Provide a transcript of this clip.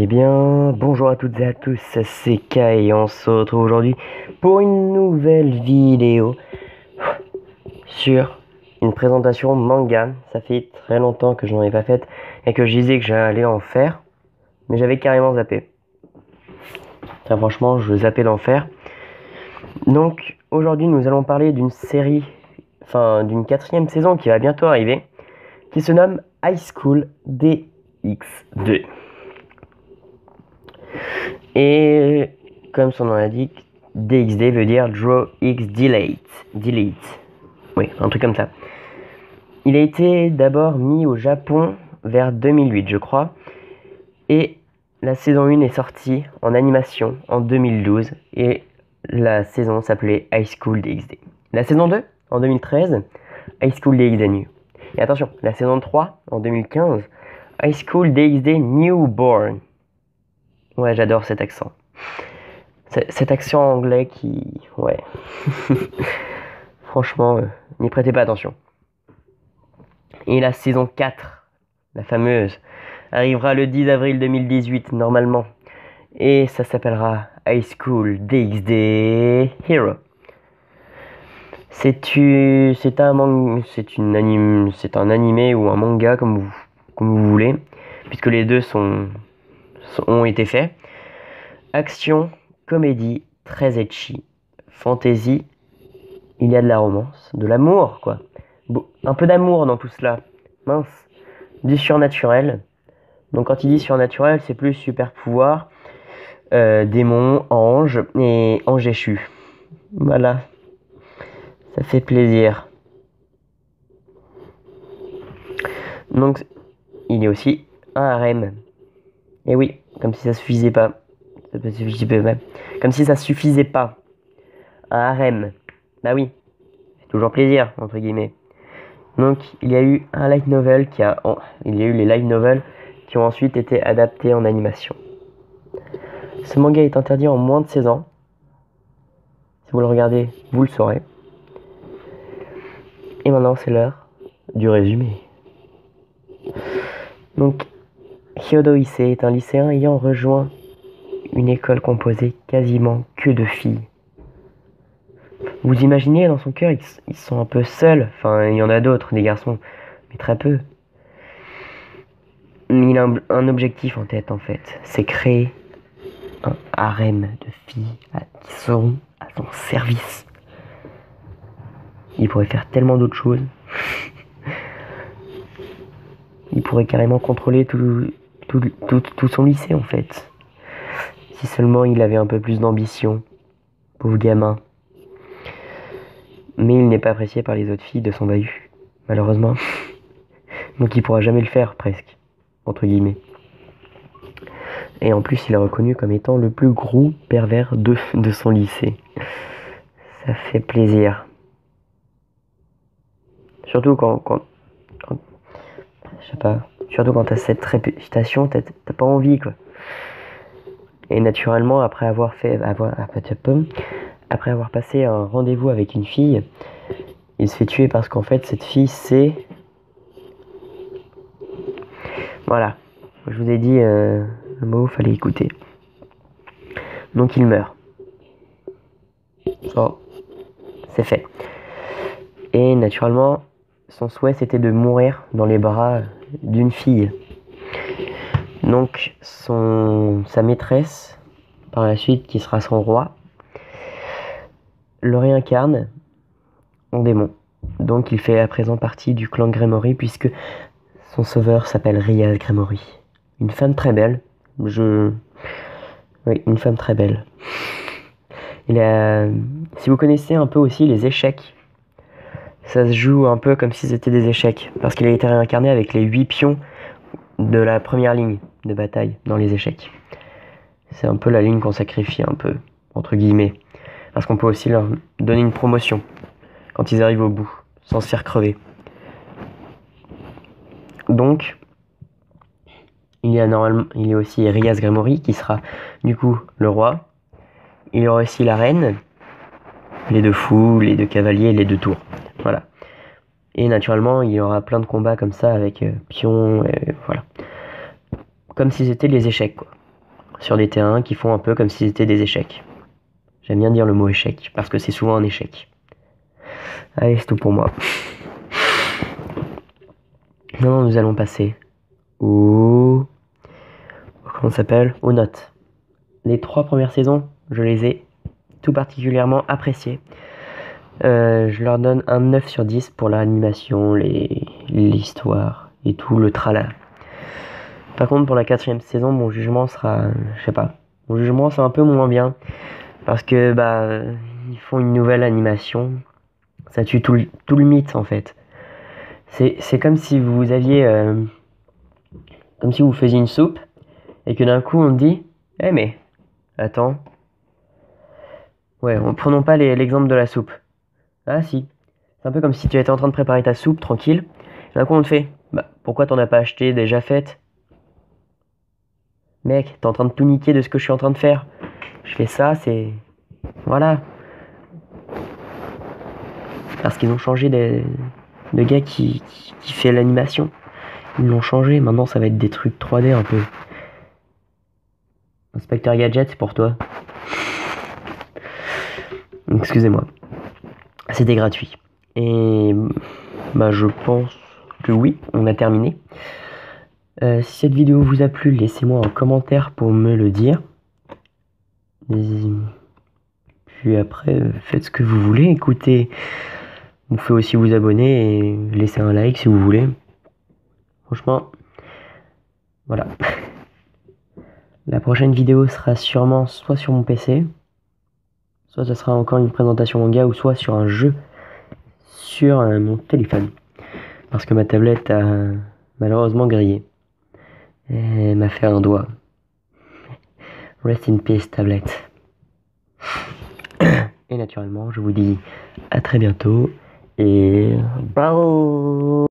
Eh bien, bonjour à toutes et à tous, c'est Kai et on se retrouve aujourd'hui pour une nouvelle vidéo sur une présentation manga. Ça fait très longtemps que je n'en ai pas faite et que je disais que j'allais en faire, mais j'avais carrément zappé. Enfin, franchement, je zappais d'en faire. Donc, aujourd'hui, nous allons parler d'une série, d'une 4e saison qui va bientôt arriver, qui se nomme High School DxD. Et comme son nom l'indique, DxD veut dire Draw X Delete. Oui, un truc comme ça. Il a été d'abord mis au Japon vers 2008, je crois. Et la saison 1 est sortie en animation en 2012. Et la saison s'appelait High School DxD. La saison 2, en 2013, High School DxD New. Et attention, la saison 3, en 2015, High School DxD Newborn. Ouais, j'adore cet accent. Cet accent anglais qui... Ouais. Franchement, n'y prêtez pas attention. Et la saison 4, la fameuse, arrivera le 10 avril 2018, normalement. Et ça s'appellera High School DxD Hero. C'est un animé ou un manga, comme vous voulez, puisque les deux ont été faits. Action, comédie, très etchi, fantasy, il y a de la romance, de l'amour, quoi. Un peu d'amour dans tout cela. Mince. Du surnaturel. Donc quand il dit surnaturel, c'est plus super pouvoir, démon, ange et ange échu. Voilà. Ça fait plaisir. Donc il y a aussi un harem. Et oui, comme si ça suffisait pas. Comme si ça suffisait pas. Un harem. Bah oui. C'est toujours plaisir, entre guillemets. Donc il y a eu un light novel il y a eu les light novels qui ont ensuite été adaptés en animation. Ce manga est interdit en moins de 16 ans. Si vous le regardez, vous le saurez. Et maintenant c'est l'heure du résumé. Donc Hyodo Issei est un lycéen ayant rejoint une école composée quasiment que de filles. Vous imaginez, dans son cœur, ils sont un peu seuls. Enfin, il y en a d'autres, des garçons, mais très peu. Mais il a un objectif en tête, en fait. C'est créer un harem de filles qui seront à son service. Il pourrait faire tellement d'autres choses. Il pourrait carrément contrôler tout son lycée, en fait. Si seulement il avait un peu plus d'ambition. Pauvre gamin. Mais il n'est pas apprécié par les autres filles de son bahut, malheureusement. Donc il pourra jamais le faire, presque, entre guillemets. Et en plus, il est reconnu comme étant le plus gros pervers de son lycée. Ça fait plaisir. Surtout quand je sais pas, surtout quand t'as cette réputation, t'as pas envie, quoi. Et naturellement, après avoir passé un rendez-vous avec une fille, il se fait tuer parce qu'en fait, cette fille, c'est... Voilà. Je vous ai dit le mot, fallait écouter. Donc il meurt. Ça, c'est fait. Et naturellement, son souhait, c'était de mourir dans les bras d'une fille. Donc sa maîtresse, par la suite, qui sera son roi, le réincarne en démon. Donc il fait à présent partie du clan Gremory, puisque son sauveur s'appelle Riaz Gremory. Une femme très belle. Oui, une femme très belle. Si vous connaissez un peu aussi les échecs, ça se joue un peu comme si c'était des échecs, parce qu'il a été réincarné avec les 8 pions de la première ligne de bataille dans les échecs. C'est un peu la ligne qu'on sacrifie un peu, entre guillemets, parce qu'on peut aussi leur donner une promotion quand ils arrivent au bout, sans se faire crever. Donc, il y a aussi Riaz Gremory qui sera du coup le roi. Il y aura aussi la reine, les 2 fous, les 2 cavaliers, les 2 tours. Voilà. Et naturellement, il y aura plein de combats comme ça avec pions, voilà. Comme si c'était les échecs, quoi. sur des terrains qui font un peu comme si c'était des échecs. J'aime bien dire le mot échec, parce que c'est souvent un échec. Allez, c'est tout pour moi. Maintenant, nous allons passer aux... Comment ça s'appelle? Aux notes. Les 3 premières saisons, je les ai tout particulièrement appréciées. Je leur donne un 9 sur 10 pour l'animation, l'histoire et tout le tralala. Par contre, pour la 4e saison, mon jugement sera... Je sais pas. Mon jugement, c'est un peu moins bien. Parce que, ils font une nouvelle animation. Ça tue tout le mythe, en fait. C'est comme si vous aviez... comme si vous faisiez une soupe. Et que d'un coup, on dit... Eh mais... Attends. Ouais, prenons pas l'exemple de la soupe. Ah si. C'est un peu comme si tu étais en train de préparer ta soupe, tranquille. Et d'un coup, on te fait... pourquoi t'en as pas acheté déjà faite? Mec, t'es en train de tout niquer de ce que je suis en train de faire. Je fais ça, c'est... Voilà. Parce qu'ils ont changé de gars qui fait l'animation. Ils l'ont changé, maintenant ça va être des trucs 3D un peu. Inspecteur Gadget, c'est pour toi. Excusez-moi. C'était gratuit. Et je pense que oui, on a terminé. Si cette vidéo vous a plu, laissez-moi un commentaire pour me le dire. Puis après, faites ce que vous voulez. Écoutez, vous pouvez aussi vous abonner et laisser un like si vous voulez. Franchement, voilà. La prochaine vidéo sera sûrement soit sur mon PC, soit ça sera encore une présentation manga, ou soit sur un jeu sur mon téléphone. Parce que ma tablette a malheureusement grillé. Et m'a fait un doigt. Rest in peace, tablette. Et naturellement, je vous dis à très bientôt. Et... Bravo!